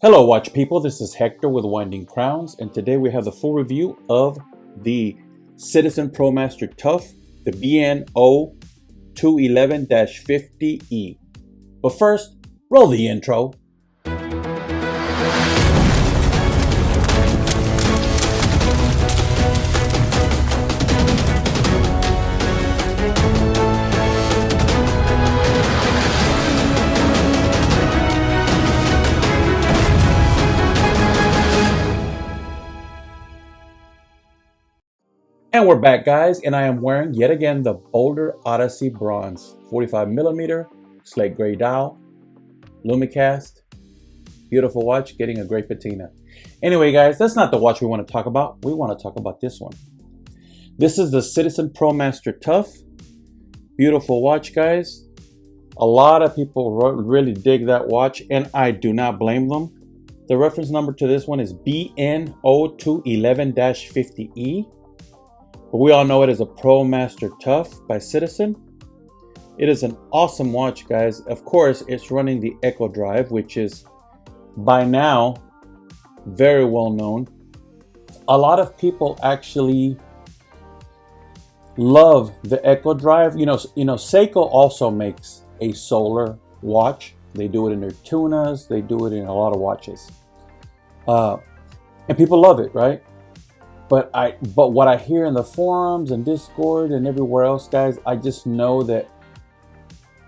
Hello watch people, this is Hector with Winding Crowns, and today we have the full review of the Citizen Promaster Tough, the BN0211-50E. But first, roll the intro. And we're back, guys, and I am wearing yet again the Boulder Odyssey Bronze 45mm slate gray dial, Lume cast. Beautiful watch, getting a great patina. Anyway, guys, that's not the watch we want to talk about. We want to talk about this one. This is the Citizen Promaster Tough. Beautiful watch, guys. A lot of people really dig that watch, and I do not blame them. The reference number to this one is BN0211-50E. But we all know it as a Promaster Tough by Citizen. It is an awesome watch, guys. Of course, it's running the Echo Drive, which is by now very well known. A lot of people actually love the Echo Drive. You know, Seiko also makes a solar watch. They do it in their tunas. They do it in a lot of watches, and people love it, right? But what I hear in the forums and Discord and everywhere else, guys, I just know that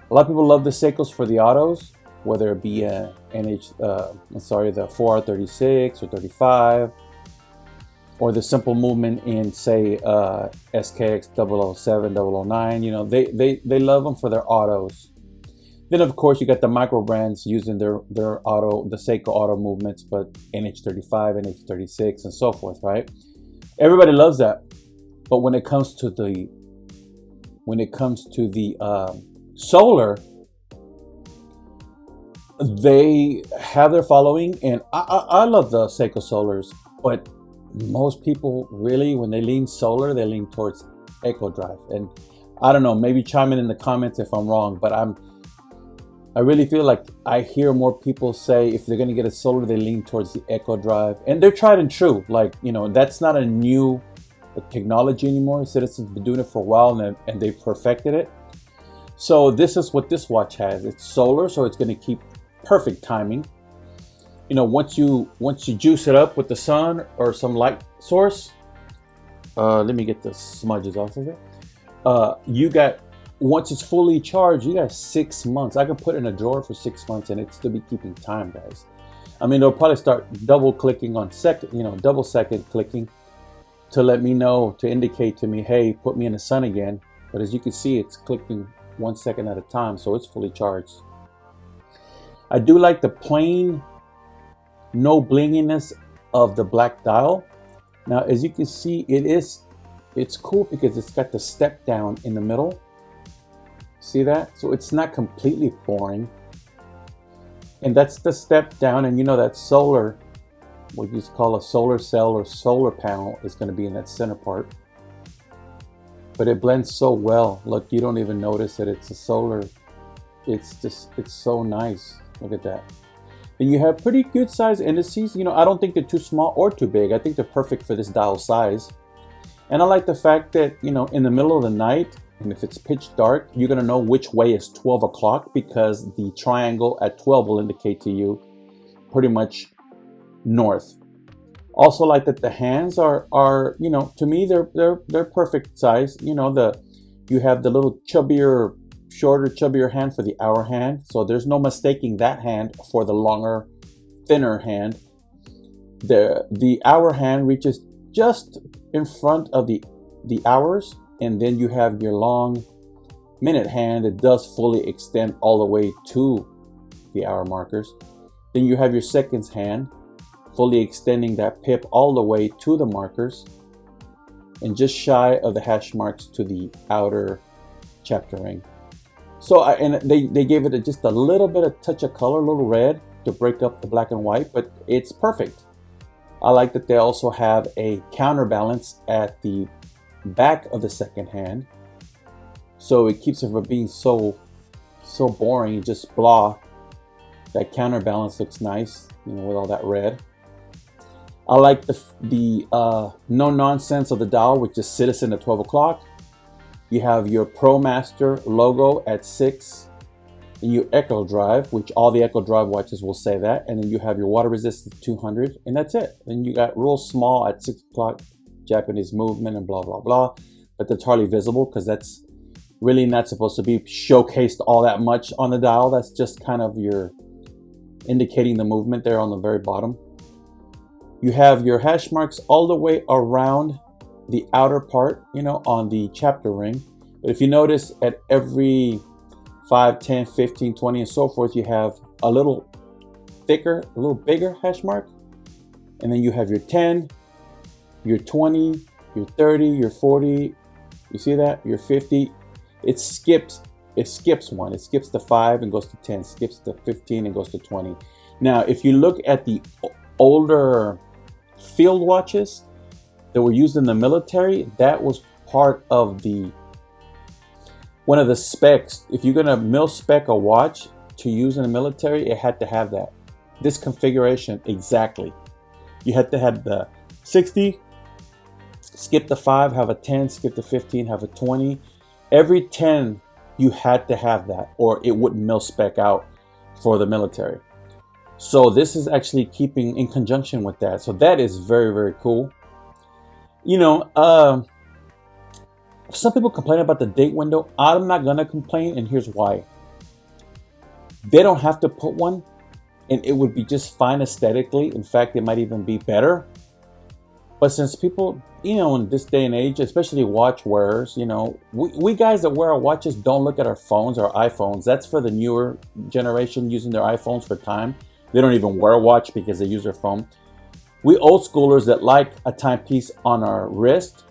a lot of people love the Seikos for the autos, whether it be the 4R36 or 35, or the simple movement in, say, SKX 007, 009. You know, they love them for their autos. Then, of course, you got the micro brands using their auto, the Seiko auto movements, but NH35, NH36, and so forth, right? Everybody loves that, but when it comes to the solar, they have their following, and I love the Seiko Solars, but most people really, when they lean solar, they lean towards Echo Drive. And I don't know, maybe chime in the comments if I'm wrong, but I really feel like I hear more people say if they're going to get a solar, they lean towards the Echo Drive. And they're tried and true. Like, you know, that's not a new technology anymore. Citizen's been doing it for a while, and they've perfected it. So this is what this watch has. It's solar, so it's going to keep perfect timing. You know, once you juice it up with the sun or some light source, let me get the smudges off of it. Once it's fully charged, you got 6 months. I can put it in a drawer for 6 months and it still be keeping time, guys. I mean, they'll probably start double clicking on double second clicking to let me know, to indicate to me, hey, put me in the sun again. But as you can see, it's clicking 1 second at a time, so it's fully charged. I do like the plain, no blinginess of the black dial. Now, as you can see, it's cool because it's got the step down in the middle. See that? So it's not completely boring. And that's the step down, and you know that solar, what you call a solar cell or solar panel, is going to be in that center part. But it blends so well. Look, you don't even notice that it's a solar. It's so nice. Look at that. And you have pretty good size indices. You know, I don't think they're too small or too big. I think they're perfect for this dial size. And I like the fact that, you know, in the middle of the night, and if it's pitch dark, you're going to know which way is 12 o'clock because the triangle at 12 will indicate to you pretty much north. Also like that the hands are you know, to me, they're perfect size. You know, you have the little shorter, chubbier hand for the hour hand. So there's no mistaking that hand for the longer, thinner hand. The hour hand reaches just in front of the hours. And then you have your long minute hand that does fully extend all the way to the hour markers. Then you have your seconds hand fully extending that pip all the way to the markers and just shy of the hash marks to the outer chapter ring. So they gave it just a little bit of touch of color, a little red to break up the black and white, but it's perfect. I like that they also have a counterbalance at the back of the second hand, so it keeps it from being so boring, just blah. That counterbalance looks nice, you know, with all that red. I like the no nonsense of the dial, which is Citizen at 12 o'clock. You have your Promaster logo at 6, and your Echo Drive, which all the Echo Drive watches will say that, and then you have your water resistant 200, and that's it. Then you got real small at 6 o'clock, Japanese movement and blah blah blah, but that's hardly visible because that's really not supposed to be showcased all that much on the dial. That's just kind of your indicating the movement there on the very bottom. You have your hash marks all the way around the outer part, you know, on the chapter ring. But if you notice, at every 5, 10, 15, 20, and so forth, you have a little thicker, a little bigger hash mark. And then you have your 10, your 20, your 30, your 40. You see that? Your 50. It skips one. It skips the 5 and goes to 10, skips the 15 and goes to 20. Now, if you look at the older field watches that were used in the military, that was part of one of the specs. If you're gonna mil spec a watch to use in the military, it had to have that. This configuration exactly. You had to have the 60, skip the 5, have a 10, skip the 15, have a 20. Every 10 you had to have that, or it wouldn't mil spec out for the military. So this is actually keeping in conjunction with that. So that is very, very cool. You know, some people complain about the date window. I'm not gonna complain, and here's why. They don't have to put one, and it would be just fine aesthetically. In fact, it might even be better. But since people, you know, in this day and age, especially watch wearers, you know, we guys that wear our watches don't look at our phones or iPhones. That's for the newer generation using their iPhones for time. They don't even wear a watch because they use their phone. We old schoolers that like a timepiece on our wrist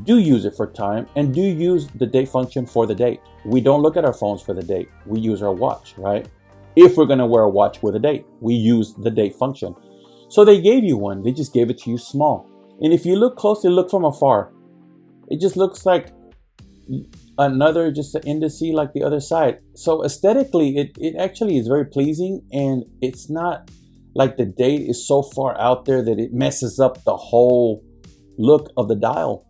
do use it for time and do use the date function for the date. We don't look at our phones for the date. We use our watch, right? If we're going to wear a watch with a date, we use the date function. So they gave you one. They just gave it to you small. And if you look closely, look from afar, it just looks like another, just an indice like the other side. So aesthetically, it actually is very pleasing, and it's not like the date is so far out there that it messes up the whole look of the dial.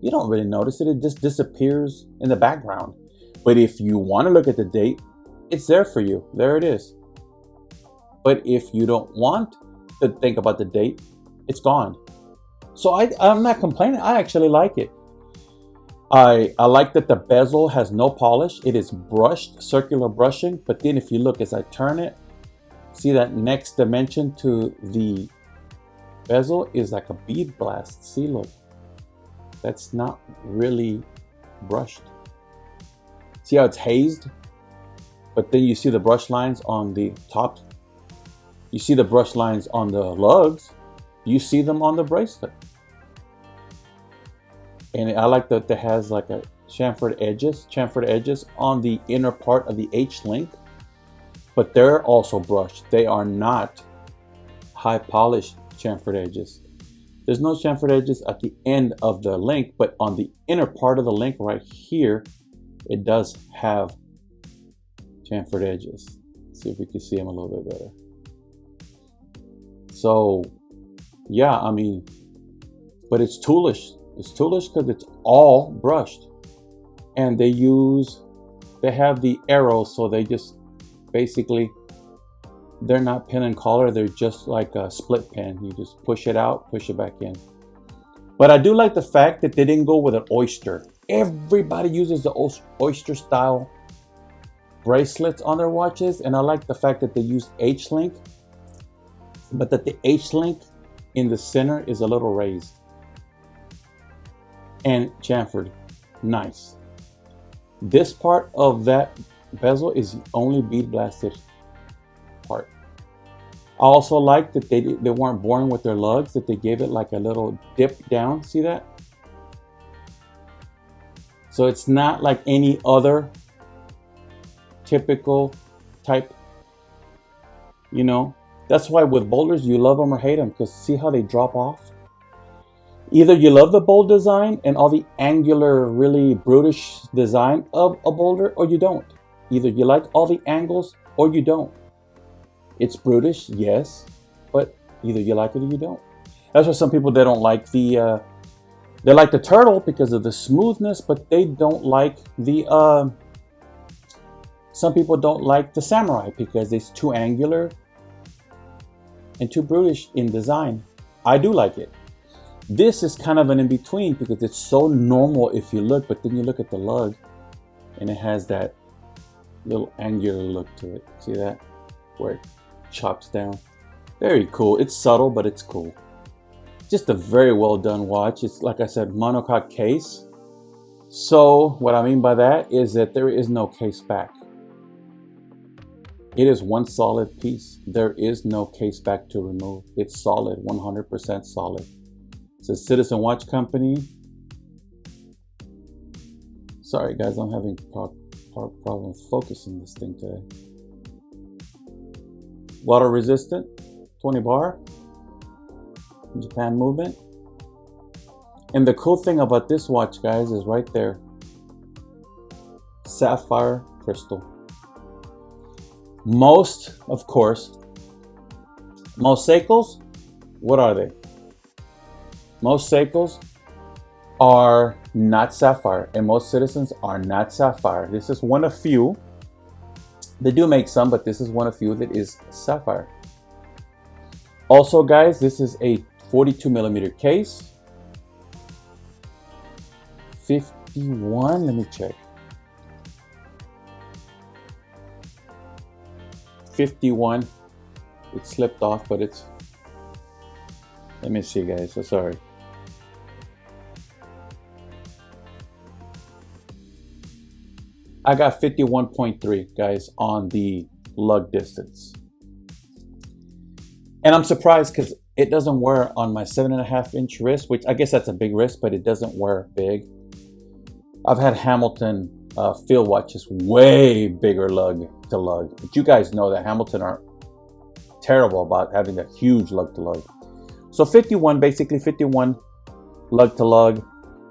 You don't really notice it. It just disappears in the background. But if you want to look at the date, it's there for you. There it is. But if you don't want to think about the date, it's gone. So I'm not complaining. I actually like it. I like that the bezel has no polish. It is brushed, circular brushing. But then if you look as I turn it, see that next dimension to the bezel is like a bead blast. See, look. That's not really brushed. See how it's hazed? But then you see the brush lines on the top. You see the brush lines on the lugs. You see them on the bracelet. And I like that it has like a chamfered edges on the inner part of the H-link. But they're also brushed. They are not high polished chamfered edges. There's no chamfered edges at the end of the link, but on the inner part of the link right here, it does have chamfered edges. Let's see if we can see them a little bit better. So, yeah, I mean, but it's toolish. It's toolish because it's all brushed. And they have the arrows, so they just basically, they're not pin and collar. They're just like a split pin. You just push it out, push it back in. But I do like the fact that they didn't go with an oyster. Everybody uses the oyster style bracelets on their watches. And I like the fact that they used H-link, but that the H-link in the center is a little raised and chamfered. Nice. This part of that bezel is the only bead blasted part. I also like that they weren't boring with their lugs, that they gave it like a little dip down. See that? So it's not like any other typical type, you know. That's why with boulders, you love them or hate them, because see how they drop off? Either you love the bold design and all the angular, really brutish design of a boulder, or you don't. Either you like all the angles or you don't. It's brutish, yes, but either you like it or you don't. That's why some people, they don't like the they like the turtle because of the smoothness, but they don't like the some people don't like the samurai because it's too angular and too brutish in design. I do like it. This is kind of an in-between because it's so normal if you look, but then you look at the lug and it has that little angular look to it. See that? Where it chops down. Very cool. It's subtle, but it's cool. Just a very well done watch. It's, like I said, monocoque case. So what I mean by that is that there is no case back. It is one solid piece. There is no case back to remove. It's solid, 100% solid. It's a Citizen Watch Company. Sorry guys, I'm having problems focusing this thing today. Water resistant, 20 bar, Japan movement. And the cool thing about this watch, guys, is right there. Sapphire crystal. Most, of course, most Seikos, what are they? Most Seikos are not sapphire, and most Citizens are not sapphire. This is one of few. They do make some, but this is one of few that is sapphire. Also, guys, this is a 42 millimeter case. 51, let me check. 51, it slipped off, but it's, let me see guys, so sorry. I got 51.3 guys on the lug distance. And I'm surprised because it doesn't wear on my 7.5 inch wrist, which I guess that's a big wrist, but it doesn't wear big. I've had Hamilton field watches way bigger lug to lug, but you guys know that Hamilton are terrible about having that huge lug to lug. So 51, basically 51 lug to lug,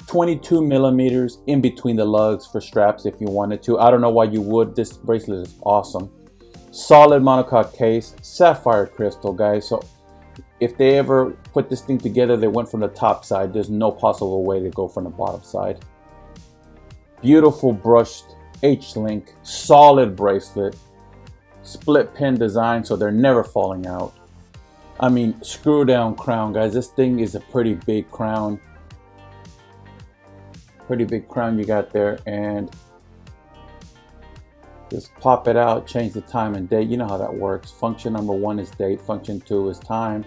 22 millimeters in between the lugs for straps if you wanted to. I don't know why you would. This bracelet is awesome. Solid monocoque case, sapphire crystal, guys. So if they ever put this thing together, they went from the top side. There's no possible way to go from the bottom side. Beautiful brushed H-link, solid bracelet, split pin design, so they're never falling out. I mean, screw down crown, guys. This thing is a pretty big crown. Pretty big crown you got there, and just pop it out, change the time and date. You know how that works. Function number 1 is date, function 2 is time.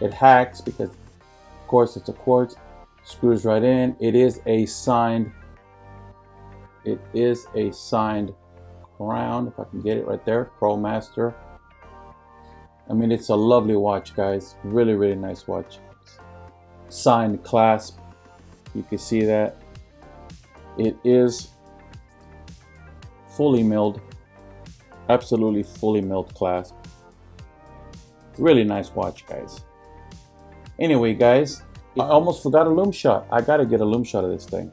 It hacks because, of course, it's a quartz. Screws right in. It is a signed crown, if I can get it right there, Promaster. I mean, it's a lovely watch, guys. Really, really nice watch. Signed clasp. You can see that. It is fully milled. Absolutely fully milled clasp. Really nice watch, guys. Anyway, guys, I almost forgot a Lume shot. I gotta get a Lume shot of this thing.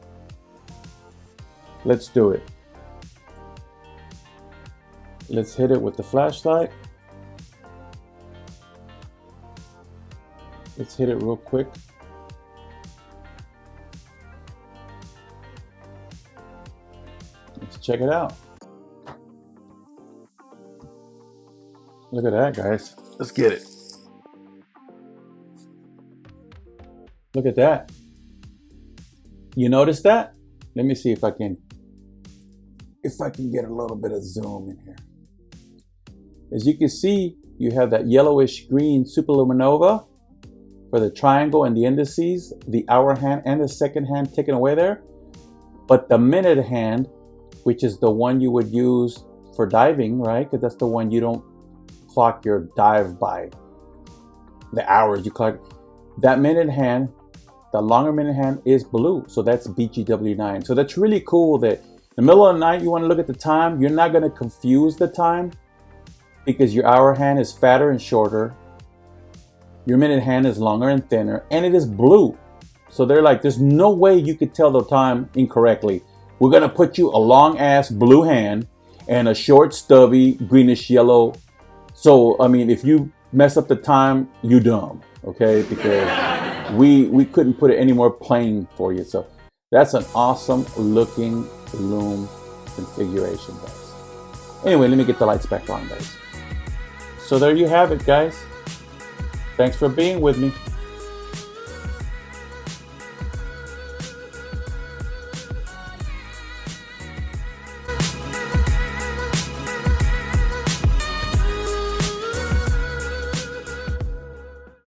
Let's do it. Let's hit it with the flashlight. Let's hit it real quick. Let's check it out. Look at that, guys. Let's get it. Look at that. You notice that? Let me see if I can get a little bit of zoom in here. As you can see, you have that yellowish green superluminova for the triangle and the indices, the hour hand and the second hand taken away there. But the minute hand, which is the one you would use for diving, right? Because that's the one you don't clock your dive by. The hours you clock. That minute hand, the longer minute hand is blue. So that's BGW9. So that's really cool that in the middle of the night, you want to look at the time. You're not going to confuse the time because your hour hand is fatter and shorter. Your minute hand is longer and thinner, and it is blue. So they're like, there's no way you could tell the time incorrectly. We're going to put you a long ass blue hand and a short stubby greenish yellow So, I mean, if you mess up the time, you dumb, okay? Because we couldn't put it any more plain for you. So that's an awesome looking Lume configuration, guys. Anyway, let me get the lights back on, guys. So there you have it, guys. Thanks for being with me.